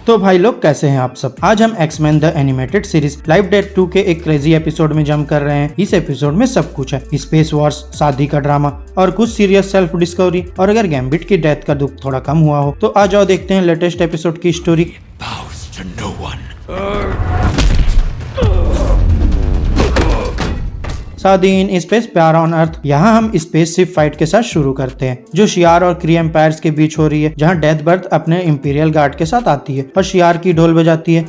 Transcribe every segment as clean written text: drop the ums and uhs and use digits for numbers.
तो भाई लोग कैसे हैं आप सब। आज हम X-Men the animated series live death 2 के एक क्रेजी एपिसोड में जंप कर रहे हैं। इस एपिसोड में सब कुछ है, स्पेस वॉर्स, शादी का ड्रामा और कुछ सीरियस सेल्फ डिस्कवरी। और अगर गैम्बिट की डेथ का दुख थोड़ा कम हुआ हो तो आ जाओ देखते हैं लेटेस्ट एपिसोड की स्टोरी। शादी इन स्पेस, प्यार ऑन अर्थ। यहाँ हम स्पेस शिप फाइट के साथ शुरू करते हैं जो शियार और क्री एम्पायर्स के बीच हो रही है, जहाँ डेथ बर्थ अपने इंपीरियल गार्ड के साथ आती है और शियार की ढोल बजाती है।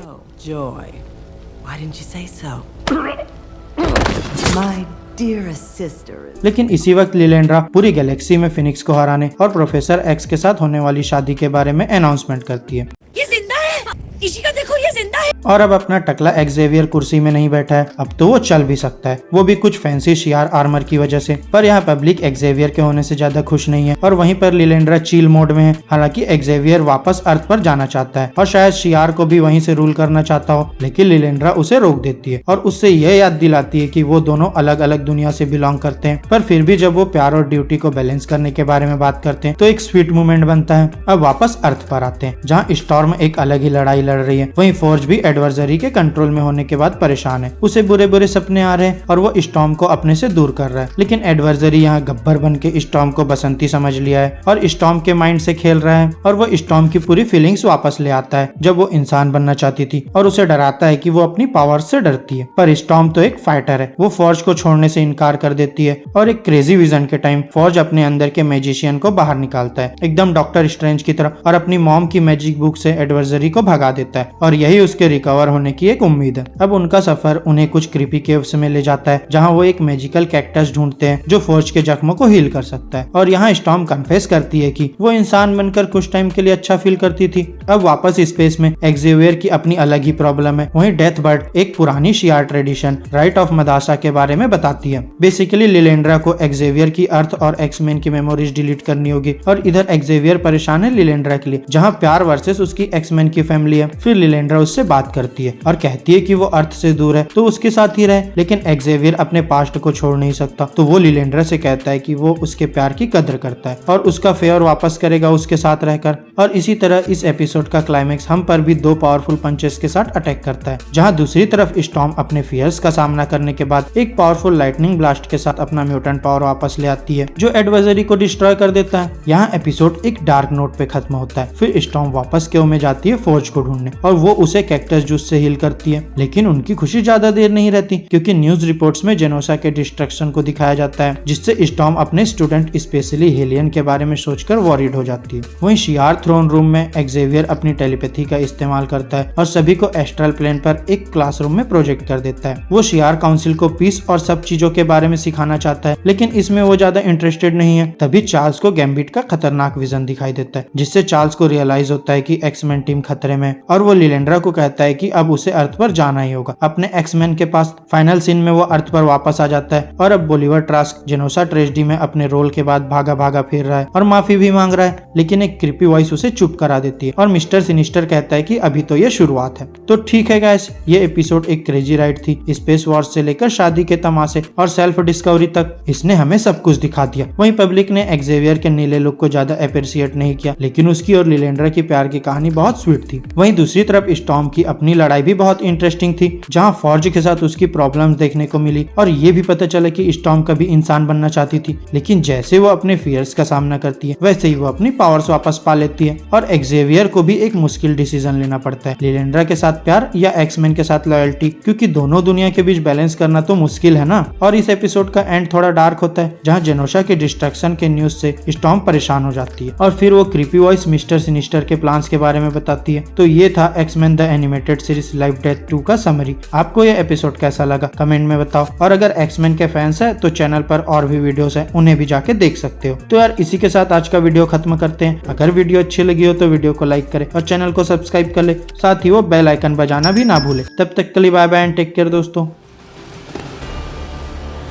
लेकिन इसी वक्त लिलेंड्रा पूरी गैलेक्सी में फिनिक्स को हराने और प्रोफेसर एक्स के साथ होने वाली शादी के बारे में अनाउंसमेंट करती है। ये जिंदा है, इशिका देखो ये जिंदा है। और अब अपना टकला एक्जेवियर कुर्सी में नहीं बैठा है, अब तो वो चल भी सकता है, वो भी कुछ फैंसी शियार आर्मर की वजह से। पर यहाँ पब्लिक एक्जेवियर के होने से ज्यादा खुश नहीं है और वहीं पर लिलेंड्रा चील मोड में है। हालांकि एक्जेवियर वापस अर्थ पर जाना चाहता है और शायद शियार को भी वहीं से रूल करना चाहता हो, लेकिन लिलेंड्रा उसे रोक देती है और उससे यह याद दिलाती है कि वो दोनों अलग अलग दुनिया से बिलोंग करते हैं। पर फिर भी जब वो प्यार और ड्यूटी को बैलेंस करने के बारे में बात करते हैं तो एक स्वीट मोमेंट बनता है। अब वापस अर्थ पर आते हैं जहाँ स्टॉर्म एक अलग ही लड़ाई लड़ रही है। वहीं फोर्ज भी एडवर्सरी के कंट्रोल में होने के बाद परेशान है, उसे बुरे बुरे सपने आ रहे हैं और वो स्टॉर्म को अपने से दूर कर रहा है। लेकिन एडवर्सरी यहाँ गब्बर बन के स्टॉर्म को बसंती समझ लिया है और स्टॉर्म के माइंड से खेल रहा है और वो स्टॉर्म की पूरी फीलिंग्स वापस ले आता है जब वो इंसान बनना चाहती थी और उसे डराता है कि वो अपनी पावर से डरती है। पर स्टॉर्म तो एक फाइटर है, वो फोर्ज को छोड़ने से इनकार कर देती है और एक क्रेजी विजन के टाइम फोर्ज अपने अंदर के मैजिशियन को बाहर निकालता है एकदम डॉक्टर स्ट्रेंज की तरह और अपनी मॉम की मैजिक बुक से एडवर्सरी को भगा देता है और यही उसके रिकवर होने की एक उम्मीद है। अब उनका सफर उन्हें कुछ क्रीपी केव्स में ले जाता है जहां वो एक मैजिकल कैक्टस ढूंढते हैं जो फोर्ज के जख्मों को हील कर सकता है। और यहाँ स्टॉर्म कन्फेस करती है कि वो इंसान बनकर कुछ टाइम के लिए अच्छा फील करती थी। अब वापस स्पेस में एक्जेवियर की अपनी अलग ही प्रॉब्लम है। वहीं डेथ बर्ड एक पुरानी शियार ट्रेडिशन राइट ऑफ मदासा के बारे में बताती है। बेसिकली लिलेंड्रा को एक्जेवियर की अर्थ और एक्समैन की मेमोरीज डिलीट करनी होगी और इधर एक्जेवियर परेशान है लिलेंड्रा के लिए, जहाँ प्यार वर्सेस उसकी एक्समैन की फैमिली है। फिर लिलेंड्रा उससे बात करती है और कहती है कि वो अर्थ से दूर है तो उसके साथ ही रहे, लेकिन एक्जेवियर अपने पास्ट को छोड़ नहीं सकता। तो वो लिलेंड्रा से कहता है कि वो उसके प्यार की कदर करता है और उसका फेवर वापस करेगा उसके साथ रहकर। और इसी तरह इस एपिसोड का क्लाइमेक्स हम पर भी दो पावरफुल पंचेस के साथ अटैक करता है, जहां दूसरी तरफ स्टॉर्म अपने फियर्स का सामना करने के बाद एक पावरफुल लाइटनिंग ब्लास्ट के साथ अपना म्यूटेंट पावर वापस ले आती है जो एडवर्सरी को डिस्ट्रॉय कर देता है। यहाँ एपिसोड एक डार्क नोट पे खत्म होता है। फिर स्टॉर्म वापस केव में जाती है फोर्ज को ढूंढने और वो उसे कैक्टस जूस से हील करती है। लेकिन उनकी खुशी ज्यादा देर नहीं रहती क्योंकि न्यूज रिपोर्ट्स में जेनोसा के डिस्ट्रक्शन को दिखाया जाता है, जिससे स्टॉर्म अपने स्टूडेंट स्पेशली हेलियन के बारे में सोचकर वॉरिड हो जाती है। वहीं शियार थ्रोन रूम में एक्जेवियर अपनी टेलीपैथी का इस्तेमाल करता है और सभी को एस्ट्रल प्लेन पर एक क्लासरूम में प्रोजेक्ट कर देता है। वो शियार काउंसिल को पीस और सब चीजों के बारे में सिखाना चाहता है, लेकिन इसमें वो ज्यादा इंटरेस्टेड नहीं है। तभी चार्ल्स को गैम्बिट का खतरनाक विजन दिखाई देता है, जिससे चार्ल्स को रियलाइज होता है कि एक्समैन टीम खतरे में और वो लिलेंड्रा को कहता है कि अब उसे अर्थ पर जाना ही होगा अपने एक्समैन के पास। फाइनल सीन में वो अर्थ पर वापस आ जाता है और अब बोलिवर ट्रास्क जेनोसा ट्रेजेडी में अपने रोल के बाद भागा भागा फिर रहा है और माफी भी मांग रहा है, लेकिन एक क्रीपी वॉइस उसे चुप करा देती है और मिस्टर सिनिस्टर कहता है कि अभी तो ये शुरुआत है। तो ठीक है गाइस, ये एपिसोड एक क्रेजी राइड थी। स्पेस वॉर्स से लेकर शादी के तमाशे और सेल्फ डिस्कवरी तक इसने हमें सब कुछ दिखा दिया। वहीं पब्लिक ने एक्जेवियर के नीले लुक को ज्यादा अप्रिशिएट नहीं किया, लेकिन उसकी और लिलेंड्रा की प्यार की कहानी बहुत स्वीट थी। वहीं दूसरी तरफ स्टॉर्म की अपनी लड़ाई भी बहुत इंटरेस्टिंग थी, जहां फॉर्ज के साथ उसकी प्रॉब्लम्स देखने को मिली और ये भी पता चला कि स्टॉर्म कभी इंसान बनना चाहती थी, लेकिन जैसे वो अपने फियर्स का सामना करती है वैसे ही वो अपनी पावर्स वापस पा लेती है। और एक्जेवियर को भी एक मुश्किल डिसीजन लेना पड़ता है, लिलेंड्रा के साथ प्यार या एक्समैन के साथ लॉयल्टी, क्योंकि दोनों दुनिया के बीच बैलेंस करना तो मुश्किल है ना। और इस एपिसोड का एंड थोड़ा डार्क होता है, जहाँ जेनोसा के डिस्ट्रक्शन के न्यूज से स्टॉर्म परेशान हो जाती है और फिर वो क्रीपी वॉइस मिस्टर सिनिस्टर के प्लान्स के बारे में बताती है। तो ये था X-Men the animated series live death 2 का समरी। आपको ये एपिसोड कैसा लगा कमेंट में बताओ, और अगर एक्समैन के फैंस है तो चैनल पर और भी वीडियोस हैं, उन्हें भी जाके देख सकते हो। तो यार इसी के साथ आज का वीडियो खत्म करते हैं। अगर वीडियो अच्छी लगी हो तो वीडियो को लाइक करे और चैनल को सब्सक्राइब कर ले, साथ ही वो बेल आइकन बजाना भी ना भूले। तब तक के लिए bye bye and take care दोस्तों।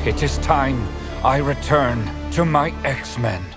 It is time I return to my X-Men.